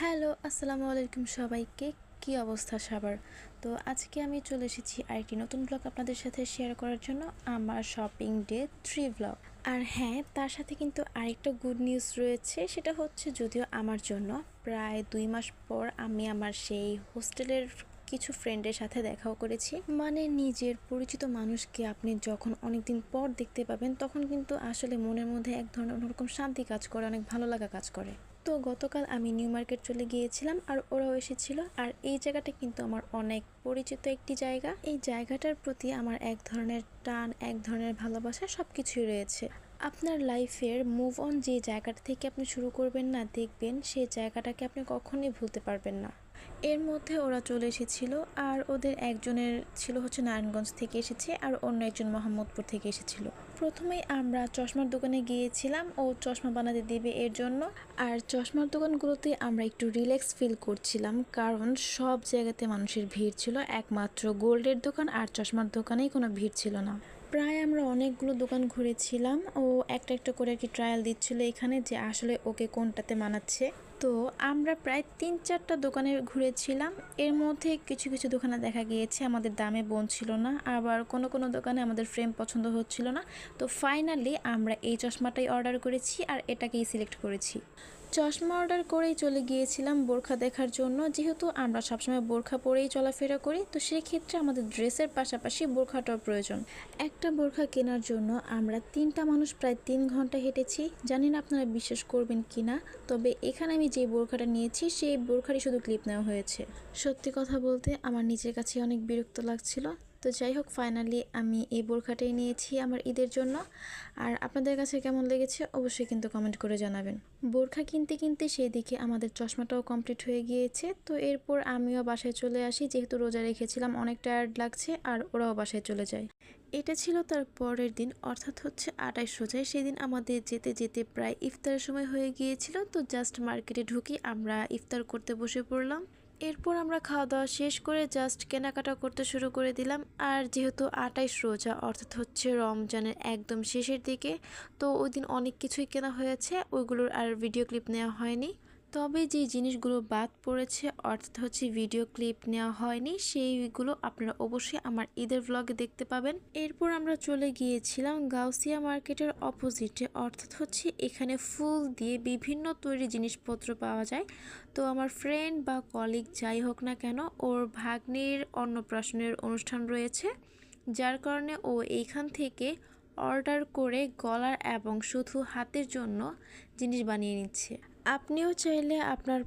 Hello, আসসালামু আলাইকুম সবাইকে। কি অবস্থা সবার? তো আজকে আমি চলে এসেছি আরেকটি নতুন ব্লগ আপনাদের সাথে শেয়ার করার জন্য, আমার শপিং ডে 3 ব্লগ। আর হ্যাঁ, তার সাথে কিন্তু আরেকটা গুড নিউজ রয়েছে, সেটা হচ্ছে যদিও আমার জন্য প্রায় 2 মাস পর আমি আমার সেই হোস্টেলের কিছু ফ্রেন্ডের সাথে দেখাও করেছি। মানে নিজের পরিচিত মানুষকে আপনি যখন অনেকদিন পর দেখতে পাবেন তখন কিন্তু আসলে মনের মধ্যে এক ধরনের অন্যরকম শান্তি কাজ করে, অনেক ভালো লাগা কাজ করে। তো গতকাল আমি নিউ মার্কেট চলে গিয়েছিলাম আর ওরাও এসেছিল। আর এই জায়গাটা কিন্তু আমার অনেক পরিচিত একটি জায়গা। এই জায়গাটার প্রতি আমার এক ধরনের টান, এক ধরনের ভালোবাসা সবকিছুই রয়েছে। আপনার লাইফের মুভ অন যে জায়গাটা থেকে আপনি শুরু করবেন না, দেখবেন সেই জায়গাটাকে আপনি কখনোই ভুলতে পারবেন না। এর মধ্যে ওরা চলে এসেছিল, আর ওদের একজনের ছিল হচ্ছে নারায়ণগঞ্জ থেকে এসেছে আর অন্য একজন মোহাম্মদপুর থেকে এসেছিল। প্রথমেই আমরা চশমার দোকানে গিয়েছিলাম, ও চশমা বানাতে দেবে এর জন্য। আর চশমার দোকানগুলোতে আমরা একটু রিল্যাক্স ফিল করছিলাম, কারণ সব জায়গাতে মানুষের ভিড় ছিল, একমাত্র গোল্ডের দোকান আর চশমার দোকানেই কোনো ভিড় ছিল না। প্রায় আমরা অনেকগুলো দোকান ঘুরেছিলাম, ও একটা একটা করে একটি ট্রায়াল দিচ্ছিল এখানে যে আসলে ওকে কোনটাতে মানাচ্ছে। তো আমরা প্রায় 3-4টা দোকানে ঘুরেছিলাম। এর মধ্যে কিছু কিছু দোকানে দেখা গিয়েছে আমাদের দামে বোন ছিল না, আবার কোনো কোনো দোকানে আমাদের ফ্রেম পছন্দ হচ্ছিল না। তো ফাইনালি আমরা এই চশমাটাই অর্ডার করেছি আর এটাকেই সিলেক্ট করেছি। চশমা অর্ডার করেই চলে গিয়েছিলাম বোরখা দেখার জন্য, যেহেতু আমরা সবসময় বোরখা পরেই চলাফেরা করি, তো সেক্ষেত্রে আমাদের ড্রেসের পাশাপাশি বোরখাটাও প্রয়োজন। একটা বোরখা কেনার জন্য আমরা 3টা মানুষ প্রায় 3 ঘন্টা হেঁটেছি। জানি না আপনারা বিশ্বাস করবেন কি না, তবে এখানে আমি যে বোরখাটা নিয়েছি সেই বোরখারই শুধু ক্লিপ নেওয়া হয়েছে। সত্যি কথা বলতে আমার নিজের কাছে অনেক বিরক্ত লাগছিল। তো যাই হোক, ফাইনালি আমি এই বোরখাটাই নিয়েছি আমার ঈদের জন্য। আর আপনাদের কাছে কেমন লেগেছে অবশ্যই কিন্তু কমেন্ট করে জানাবেন। বোরখা কিনতে কিনতে সেই দিকে আমাদের চশমাটাও কমপ্লিট হয়ে গিয়েছে। তো এরপর আমিও বাসায় চলে আসি, যেহেতু রোজা রেখেছিলাম, অনেক টায়ার্ড লাগছে, আর ওরাও বাসায় চলে যায়। এটা ছিল তার পরের দিন, অর্থাৎ হচ্ছে 28 রোজায়। সেদিন আমাদের যেতে যেতে প্রায় ইফতারের সময় হয়ে গিয়েছিল। তো জাস্ট মার্কেটে ঢুকি আমরা ইফতার করতে বসে পড়লাম। এরপর আমরা খাওয়া দাওয়া শেষ করে জাস্ট কেনাকাটা করতে শুরু করে দিলাম। আর যেহেতু 28 রোজা, অর্থাৎ হচ্ছে রমজানের একদম শেষের দিকে, তো ওই দিন অনেক কিছুই কেনা হয়েছে, ওইগুলোর আর ভিডিও ক্লিপ নেওয়া হয়নি। তবে যে জিনিসগুলো বাদ পড়েছে, অর্থাৎ হচ্ছে ভিডিও ক্লিপ নেওয়া হয়নি, সেইগুলো আপনারা অবশ্যই আমার ঈদের ব্লগে দেখতে পাবেন। এরপর আমরা চলে গিয়েছিলাম গাউসিয়া মার্কেটের অপোজিটে, অর্থাৎ হচ্ছে এখানে ফুল দিয়ে বিভিন্ন তৈরি জিনিসপত্র পাওয়া যায়। তো আমার ফ্রেন্ড বা কলিগ যাই হোক না কেন, ওর ভাগ্নির অন্নপ্রাশনের অনুষ্ঠান রয়েছে, যার কারণে ও এইখান থেকে অর্ডার করে গলার এবং শুধু হাতের জন্য জিনিস বানিয়ে নিচ্ছে। আপনিও চাইলে আপনার